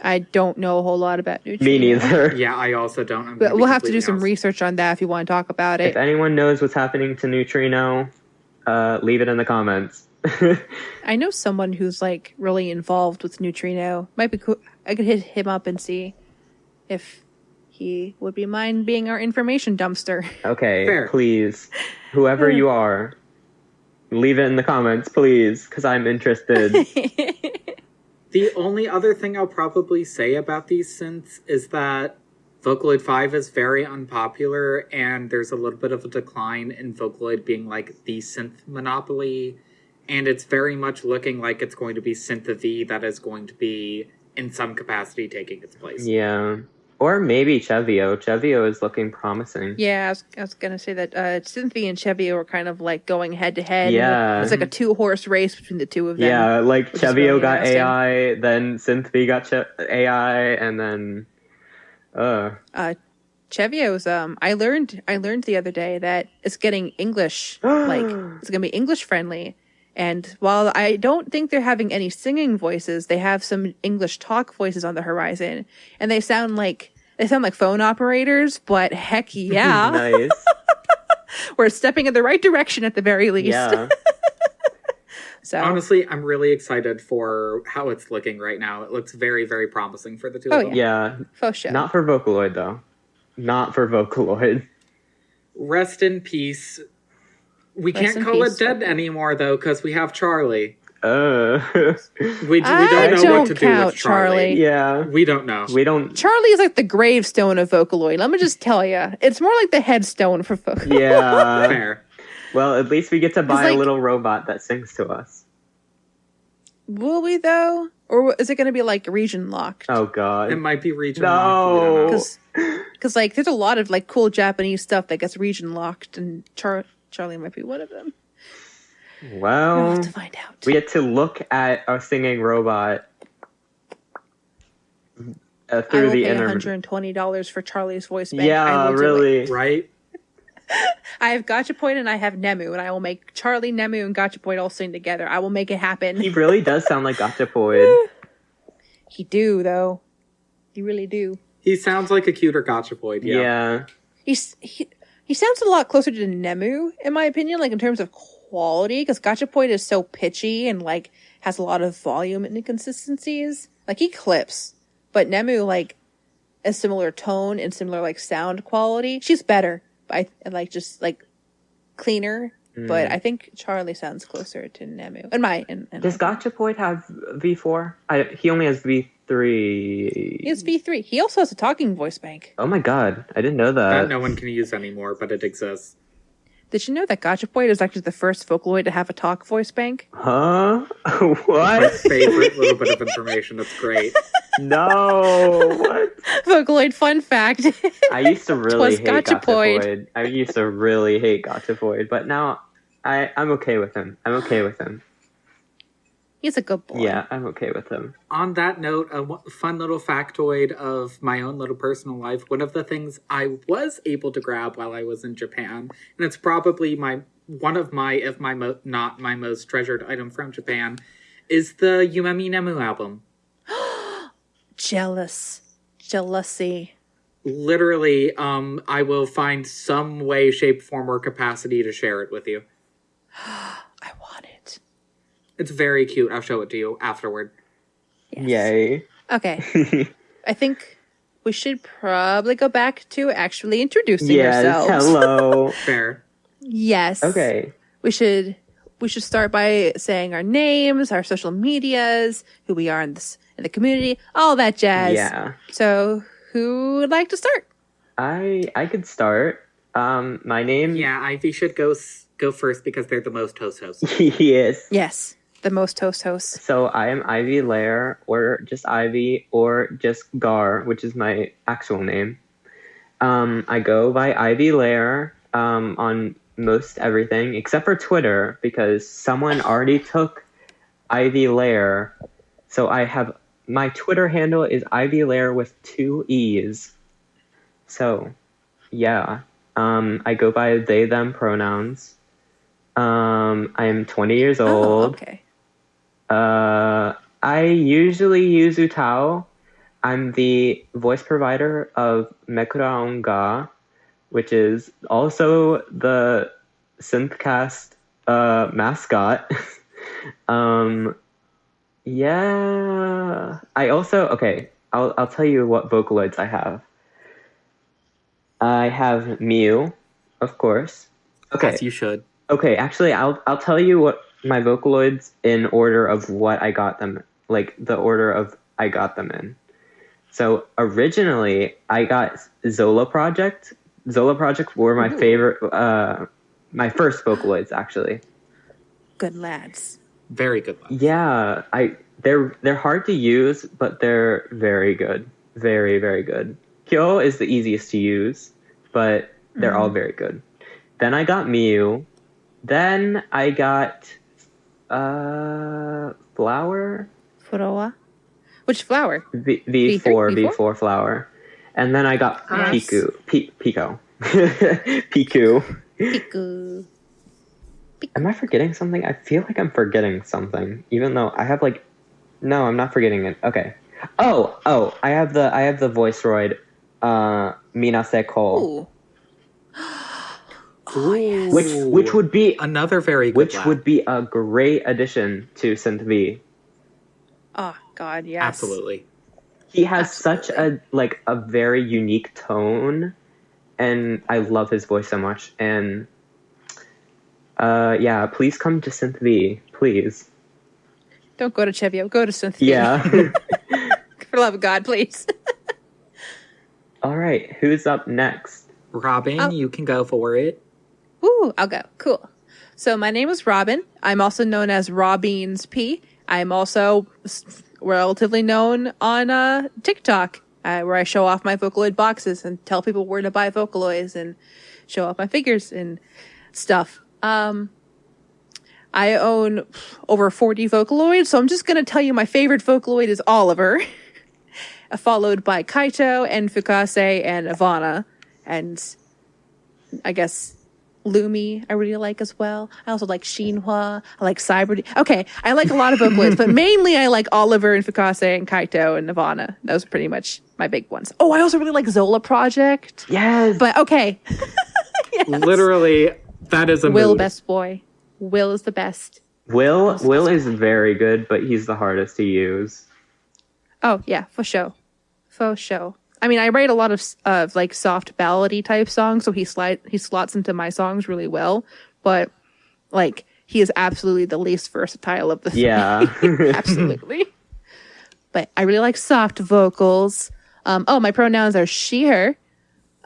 I don't know a whole lot about Neutrino.
Me neither.
Yeah, I also don't.
But we'll have to do some research on that if you want to talk about it.
If anyone knows what's happening to Neutrino, leave it in the comments.
I know someone who's like really involved with Neutrino. Might be cool. I could hit him up and see if he would be mind being our information dumpster.
Okay,
Fair.
Please, whoever you are, leave it in the comments, please, because I'm interested.
The only other thing I'll probably say about these synths is that Vocaloid 5 is very unpopular, and there's a little bit of a decline in Vocaloid being like the synth monopoly, and it's very much looking like it's going to be SynthV that is going to be, in some capacity, taking its place.
Yeah. Or maybe SeeU. SeeU is looking promising.
Yeah, I was gonna say that SynthV and SeeU are kind of like going head to head.
Yeah.
It's like a 2-horse race between the two of them.
Yeah, like
which is
SeeU
really
got
interesting.
AI, then SynthV got AI, and then
SeeU's I learned the other day that it's getting English, like it's gonna be English friendly. And while I don't think they're having any singing voices, they have some English talk voices on the horizon, and they sound like phone operators. But heck yeah,
Nice.
we're stepping in the right direction at the very least.
Yeah.
So
honestly, I'm really excited for how it's looking right now. It looks very, very promising for the two of them.
Yeah.
Faux show.
Not for Vocaloid, though. Not for Vocaloid.
Rest in peace. We
Rest
can't
in
call
peace.
it dead anymore, though, because we have Charlie.
We
We don't
I
know
don't
what to do
count
with Charlie.
Yeah.
We don't know.
We don't...
Charlie is like the gravestone of Vocaloid. Let me just tell you. It's more like the headstone for Vocaloid.
Yeah.
Fair.
Well, at least we get to buy
like-
a little robot that sings to us.
Will we, though? Or is it going to be, like, region locked?
Oh, God.
It might be regional.
No.
Because, like, there's a lot of, like, cool Japanese stuff that gets region locked, and Charlie might be one of them. We'll
Well,
have to find out.
we get to look at our singing robot
I
through
will
the
pay
internet.
$120 for Charlie's voice bank. I
Yeah,
will do it.
really.
Right?
I have Gotcha Point and I have Nemu, and I will make Charlie, Nemu, and Gotcha Point all sing together. I will make it happen.
He really does sound like Gachapoid.
He do, though. He really do.
He sounds like a cuter Gotcha Boy.
Yeah.
He sounds a lot closer to Nemu, in my opinion, like in terms of quality, because Gotcha Point is so pitchy and like has a lot of volume and inconsistencies. Like he clips, but Nemu like a similar tone and similar like sound quality. She's better, but I like just like cleaner. But I think Charlie sounds closer to Nemu.
Does Gachapoid have V4? He only has V3.
He has V3. He also has a talking voice bank.
Oh my god, I didn't know
That
that.
no one can use anymore, but it exists.
Did you know that Gotcha Point is actually the first Vocaloid to have a talk voice bank?
Huh?
My
What?
favorite little bit of information. It's great.
No. What?
Vocaloid fun fact.
I used to really
Twas
hate
Gachapoid.
Gachapoid. I used to really hate Gachapoid, but now I'm okay with him. I'm okay with him.
He's a good boy.
Yeah, I'm okay with him.
On that note, a fun little factoid of my own little personal life. One of the things I was able to grab while I was in Japan, and it's probably not my most treasured item from Japan, is the Yumemi Nemu album.
Jealousy.
Literally, I will find some way, shape, form, or capacity to share it with you.
I want it.
It's very cute. I'll show it to you afterward.
Yes.
Yay.
Okay. I think we should probably go back to actually introducing
Yes,
ourselves.
hello.
Fair.
Yes.
Okay.
We should start by saying our names, our social medias, who we are in the community, all that jazz.
Yeah.
So, who would like to start?
I could start. My name
Yeah, Ivy should go first because they're the most hosts.
Yes.
Yes, the most hosts.
So I am ivylare, or just Ivy, or just Gar, which is my actual name. I go by ivylare on most everything except for Twitter because someone already took ivylare. So I have my Twitter handle is ivylare with 2 E's. So yeah, I go by they them pronouns. I am 20 years old.
Oh, okay.
I usually use UTAU. I'm the voice provider of Mekuraon Ga, which is also the SynthCast mascot. Yeah. I also I'll tell you what Vocaloids I have. I have Mew, of course. Okay.
As you should.
Okay, actually, I'll tell you what my Vocaloids in order of what I got them, like the order of I got them in. So originally, I got Zola Project. Zola Project were my favorite, my first Vocaloids actually.
Good lads.
Very good one.
Yeah, they're hard to use, but they're very good, very very good. Kyo is the easiest to use, but they're all very good. Then I got Mew. Then I got Flower.
Furoa. Which flower?
V4 Flower. And then I got
Nice.
Pico. Piku.
Piku.
Am I forgetting something? I feel like I'm forgetting something, even though I have no, I'm not forgetting it. Okay. Oh, I have the Voiceroid Minase Cole.
Ooh. yes.
Which would be
another very good
which
lab.
would be a great addition to SynthV.
Oh God, yes.
Absolutely.
He has such a very unique tone, and I love his voice so much. And please come to SynthV, please.
Don't go to Chevio, go to SynthV.
Yeah.
For the love of God, please.
All right, who's up next?
Robyn, you can go for it.
Ooh, I'll go. Cool. So my name is Robyn. I'm also known as RawBeansP. I'm also relatively known on TikTok, where I show off my Vocaloid boxes and tell people where to buy Vocaloids and show off my figures and stuff. I own over 40 Vocaloids, so I'm just going to tell you my favorite Vocaloid is Oliver, followed by Kaito and Fukase and Ivana, and I guess Lumi I really like as well. I also like Shinhwa. I like Cyber. Okay, I like a lot of Vocaloids, but mainly I like Oliver and Fukase and Kaito and Ivana. Those are pretty much my big ones. Oh, I also really like Zola Project.
Yes.
But okay.
Yes. Literally, that is a
Will
mood.
best boy. Will is the best.
Will is very good, but he's the hardest to use.
Oh yeah, for sure. For sure. I mean, I write a lot of like soft ballady type songs, so he slots into my songs really well. But like, he is absolutely the least versatile of the three.
Yeah,
Absolutely. But I really like soft vocals. My pronouns are she, her.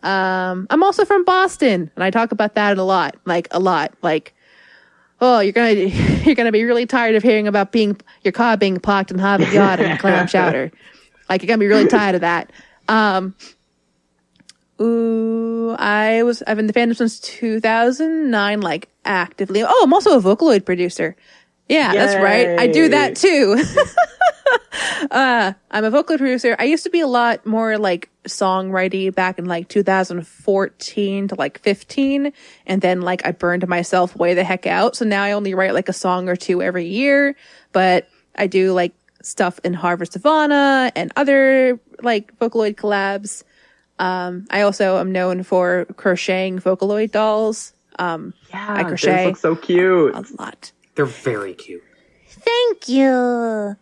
I'm also from Boston, and I talk about that a lot. Like, oh, you're gonna be really tired of hearing about your car being parked in Harvard Yard and clam chowder. Like, you're gonna be really tired of that. I've been the fandom since 2009, like actively. Oh, I'm also a Vocaloid producer. Yeah,
Yay.
That's right. I do that too. I'm a Vocaloid producer. I used to be a lot more like songwriting back in like 2014 to like 15. And then like I burned myself way the heck out. So now I only write like a song or two every year, but I do like stuff in Harvest Savannah and other like Vocaloid collabs. I also am known for crocheting Vocaloid dolls. I crochet.
Those look so cute.
A lot.
They're very cute.
Thank you.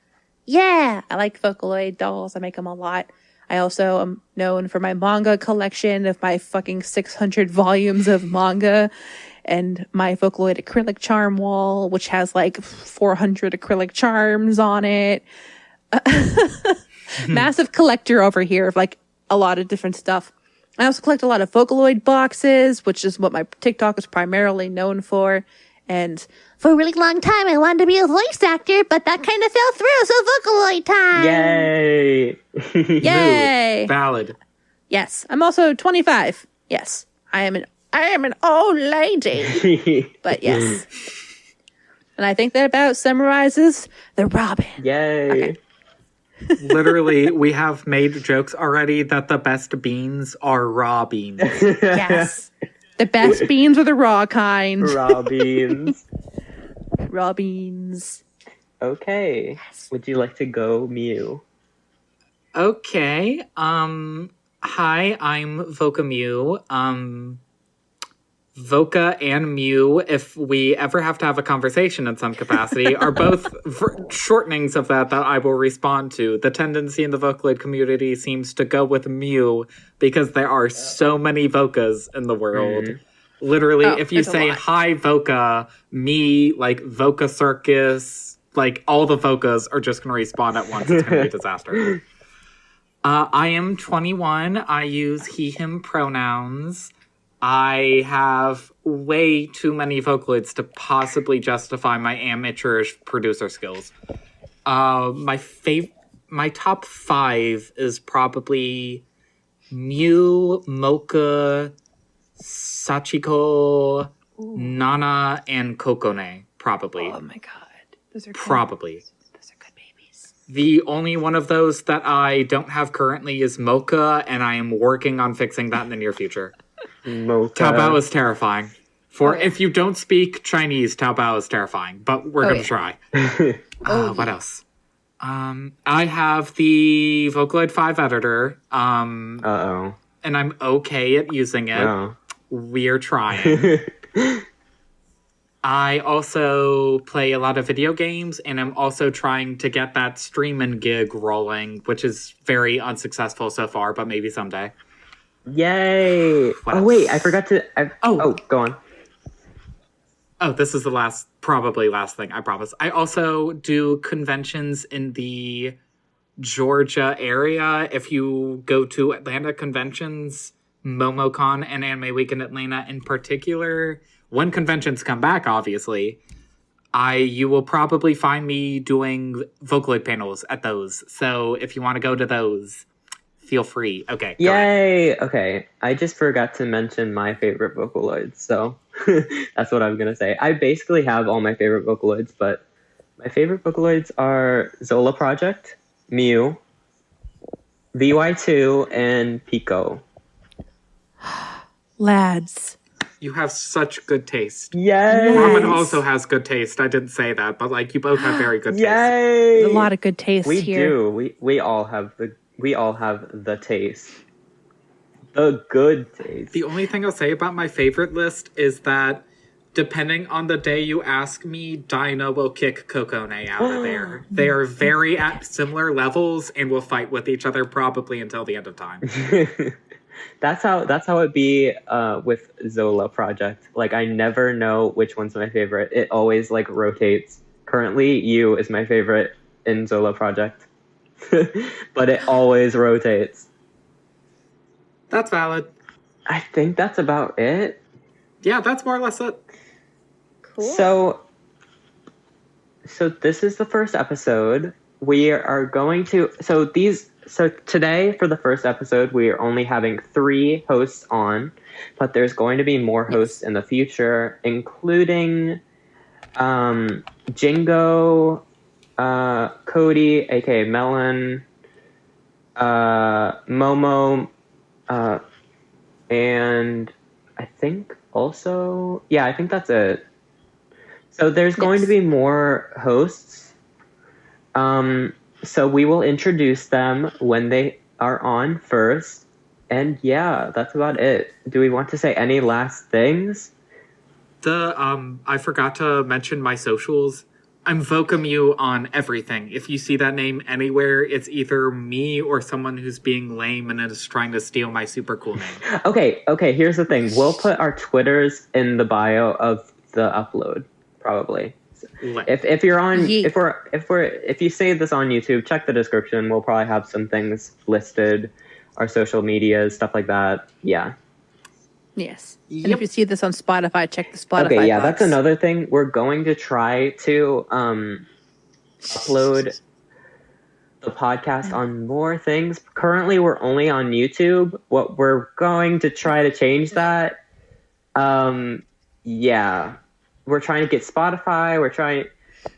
Yeah.
I like Vocaloid dolls. I make them a lot. I also am known for my manga collection of my fucking 600 volumes of manga and my Vocaloid acrylic charm wall, which has like 400 acrylic charms on it. Massive collector over here of like a lot of different stuff. I also collect a lot of Vocaloid boxes, which is what my TikTok is primarily known for. And
For a really long time, I wanted to be a voice actor, but that kind of fell through, so Vocaloid time!
Yay!
yay!
Valid.
Yes, I'm also 25. Yes, I am an old lady. But yes. And I think that about summarizes the Robyn.
Yay!
Okay.
Literally, we have made jokes already that the best beans are raw beans.
Yes. The best beans are the raw kind.
Raw beans.
Raw beans.
Okay. Would you like to go, Mew?
Okay. Hi, I'm VocaMew. Voca and Mew, if we ever have to have a conversation in some capacity, are both shortenings of that I will respond to. The tendency in the Vocaloid community seems to go with Mew because there are so many Vocas in the world. Literally, if you say, hi, Voca, me, like, Voca Circus, like, all the Vocas are just going to respond at once. It's going to be a disaster. I am 21. I use he, him pronouns. I have way too many Vocaloids to possibly justify my amateurish producer skills. My top 5 is probably Mew, Mocha, Sachiko, Nana, and Kokone, probably.
Oh my god. Those are
probably.
Those are good babies.
The only one of those that I don't have currently is Mocha, and I am working on fixing that in the near future.
Mocha.
Taobao is terrifying. If you don't speak Chinese, Taobao is terrifying, but we're going to try. What else? I have the Vocaloid 5 editor.
Uh-oh.
And I'm okay at using it.
Oh.
We're trying. I also play a lot of video games, and I'm also trying to get that streaming gig rolling, which is very unsuccessful so far, but maybe someday.
Yay! Wait, I forgot to... go on.
Oh, this is the probably last thing, I promise. I also do conventions in the Georgia area. If you go to Atlanta conventions, MomoCon and Anime Week in Atlanta in particular... When conventions come back, obviously, you will probably find me doing Vocaloid panels at those. So if you want to go to those, feel free. Okay.
Yay! Okay. I just forgot to mention my favorite Vocaloids, so that's what I'm going to say. I basically have all my favorite Vocaloids, but my favorite Vocaloids are Zola Project, Mew, VY2, and Pico.
Lads.
You have such good taste.
Yay!
Robyn also has good taste. I didn't say that, but you both have very good taste.
Yay!
There's a lot of good taste here.
We do. We all have the taste. The good taste.
The only thing I'll say about my favorite list is that depending on the day you ask me, Dinah will kick Kokone out of there. They are very at similar levels and will fight with each other probably until the end of time.
That's how it be with Zola Project. I never know which one's my favorite. It always rotates. Currently, You is my favorite in Zola Project, but it always rotates.
That's valid.
I think that's about it.
Yeah, that's more or less it.
Cool.
So this is the first episode. We are going to So today, for the first episode, we are only having 3 hosts on, but there's going to be more hosts in the future, including Jingo, Cody, aka Melon, Momo, and I think also... Yeah, I think that's it. So there's going to be more hosts. So we will introduce them when they are on first. And yeah, that's about it. Do we want to say any last things?
I forgot to mention my socials. I'm VocaMew on everything. If you see that name anywhere, it's either me or someone who's being lame and is trying to steal my super cool name.
Okay, here's the thing. We'll put our Twitters in the bio of the upload, probably. If you're on, if you save this on YouTube, check the description. We'll probably have some things listed, our social medias, stuff like that. Yeah.
Yes. Yep. And if you see this on Spotify, check the Spotify
Okay, yeah,
box.
that's another thing. We're going to try to upload the podcast on more things. Currently, we're only on YouTube. What we're going to try to change that. Yeah. We're trying to get Spotify.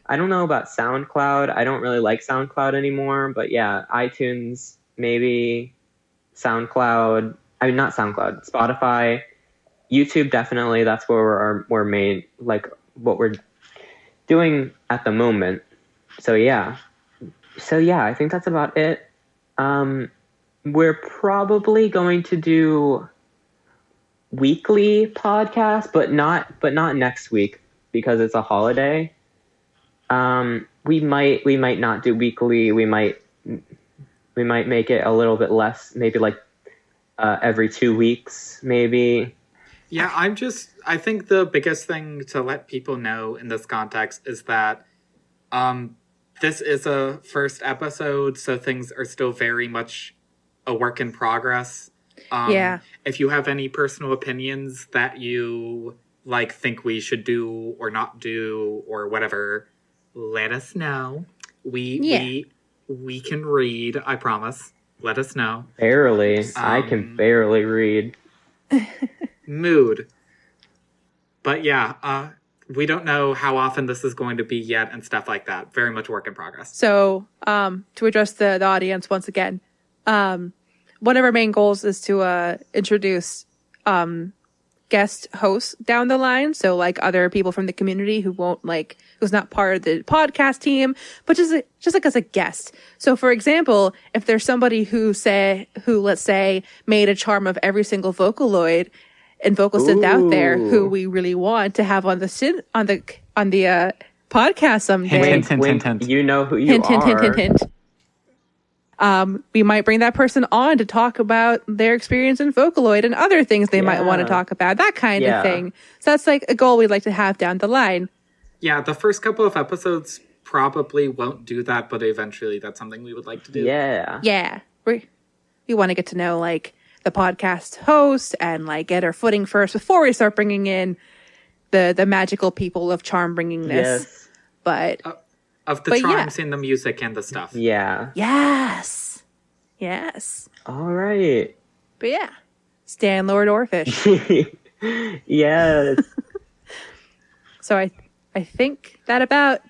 I don't know about SoundCloud. I don't really like SoundCloud anymore, but yeah, iTunes, maybe SoundCloud. I mean, not SoundCloud, Spotify, YouTube, definitely. That's where we're main, what we're doing at the moment. So yeah, I think that's about it. We're probably going to do weekly podcast, but not next week because it's a holiday. We might not do weekly. We might make it a little bit less, maybe every 2 weeks, maybe.
Yeah, I think the biggest thing to let people know in this context is that this is a first episode, so things are still very much a work in progress.
Yeah.
If you have any personal opinions that you think we should do or not do or whatever, let us know. We can read, I promise. Let us know.
Barely. I can barely read.
Mood. But yeah, we don't know how often this is going to be yet and stuff like that. Very much work in progress.
So, to address the audience once again, one of our main goals is to introduce guest hosts down the line. So other people from the community who who's not part of the podcast team, but just as a guest. So for example, if there's somebody who let's say made a charm of every single Vocaloid, and vocal synth out there who we really want to have on the podcast someday.
Hint.
You know who you are.
Hint. We might bring that person on to talk about their experience in Vocaloid and other things they might want to talk about, that kind of thing. So that's like a goal we'd like to have down the line.
Yeah, the first couple of episodes probably won't do that, but eventually that's something we would like to do.
Yeah. We want to get to know like the podcast host and like get our footing first before we start bringing in the magical people of charm bringing this.
Yes.
But
of the charms in the music and the stuff.
Yeah.
Yes.
All right.
But yeah, Stan Lord Orfish.
Yes.
So I think that about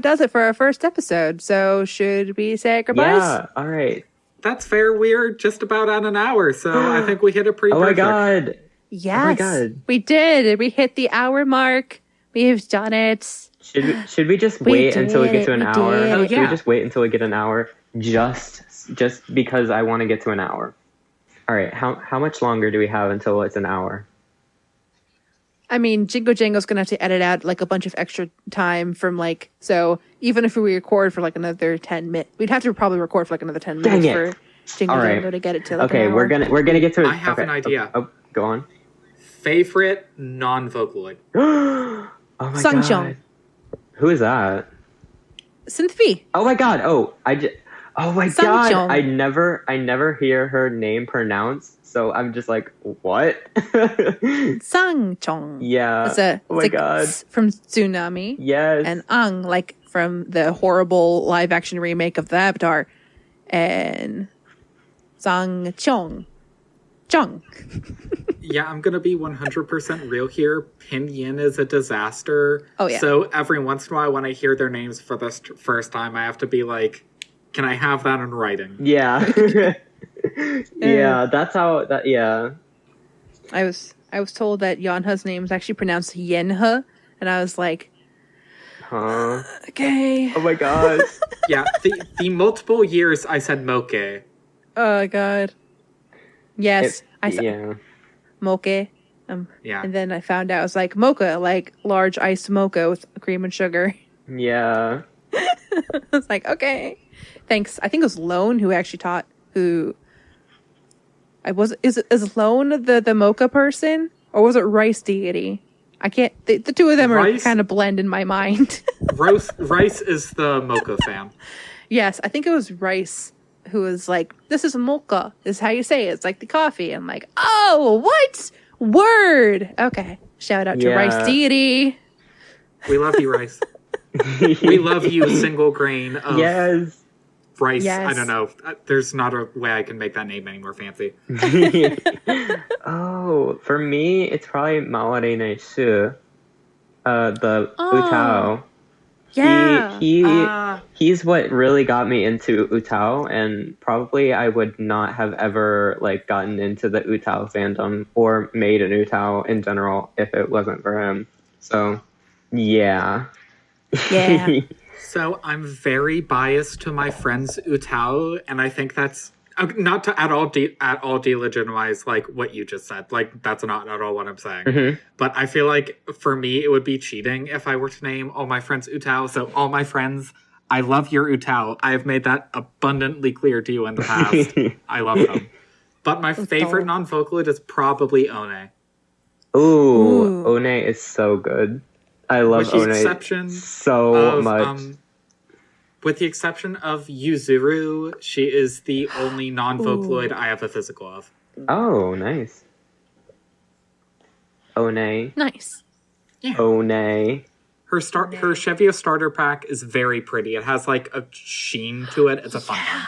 does it for our first episode. So should we say goodbyes?
Yeah. All right.
That's fair. We're just about at an hour, so I think we hit it pretty perfect.
Oh my god.
Yes.
Oh my god.
We did. We hit the hour mark. We've done it.
Should we just wait until we get to an hour?
Oh,
Should we just wait until we get an hour? Just because I want to get to an hour. All right. How much longer do we have until it's an hour?
I mean, Jingo Jango's going to have to edit out like a bunch of extra time from like, so even if we record for like another 10 minutes, we'd have to probably record for like another 10 minutes for Jingo Jango to get it to like an hour.
we're gonna get to it.
I have an idea.
Oh, go on.
Favorite non-Vocaloid.
Oh my
Sungchong.
god. Who is that?
SynthV.
Oh my god. Oh my
Sungchong.
god. I never hear her name pronounced. So I'm just like, what?
Sungchong.
Yeah.
It's
my god.
S from Tsunami.
Yes.
And Ang, like from the horrible live action remake of the Avatar. And Sangchong. Chong.
Yeah, I'm going to be 100% real here. Pinyin is a disaster.
Oh, yeah.
So every once in a while when I hear their names for the first time, I have to be like, can I have that in writing?
Yeah. Yeah, that's how that. Yeah.
I was told that Yonha's name is actually pronounced Yenha, and I was like,
Huh.
Okay.
Oh my god.
Yeah, the multiple years I said Moke.
Oh god. Yes, I said
Yeah.
Moke.
Yeah.
And then I found out it was like mocha, like large iced mocha with cream and sugar.
Yeah.
I was like, okay, thanks. I think it was Lone who actually taught who. Is Lone the mocha person, or was it Rice Deity? I can't. The two of them are kind of blend in my mind.
Rice is the mocha fan.
Yes, I think it was Rice who was like, "This is mocha. This is how you say it. It's like the coffee." I'm like, "Oh, what word?" Okay, shout out to Rice Deity.
We love you, Rice. We love you, single grain of rice.
Yes.
I don't know. There's not a way I can make that name any more fancy.
Oh, for me, it's probably Mawarene Shu, the UTAU.
Yeah.
He's what really got me into UTAU, and probably I would not have ever like gotten into the UTAU fandom or made an UTAU in general if it wasn't for him. So, yeah.
Yeah.
So I'm very biased to my friends UTAU, and I think that's not to at all delegitimize like what you just said. Like that's not at all what I'm saying.
Mm-hmm.
But I feel like for me it would be cheating if I were to name all my friends UTAU. So all my friends, I love your UTAU. I have made that abundantly clear to you in the past. I love them. But my favorite non-Vocaloid is probably One.
Ooh, One is so good. I love One so much.
With the exception of Yuzuru, she is the only non-Vocaloid I have a physical of.
Oh, nice. One.
Nice.
Yeah.
One.
Her Chevio starter pack is very pretty. It has like a sheen to it. It's a fun one.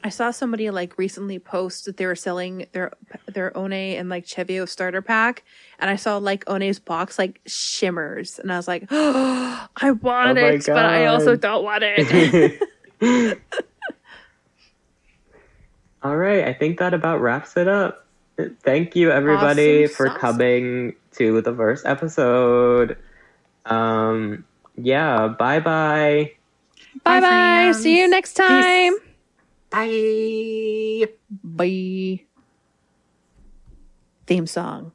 I saw somebody like recently post that they were selling their One and like Chevio starter pack, and I saw like One's box like shimmers, and I was like, oh, I want it, but I also don't want it.
All right, I think that about wraps it up. Thank you everybody for coming to the first episode. Yeah, bye-bye.
Bye-bye. See you next time.
Peace. Bye.
Bye. Theme song.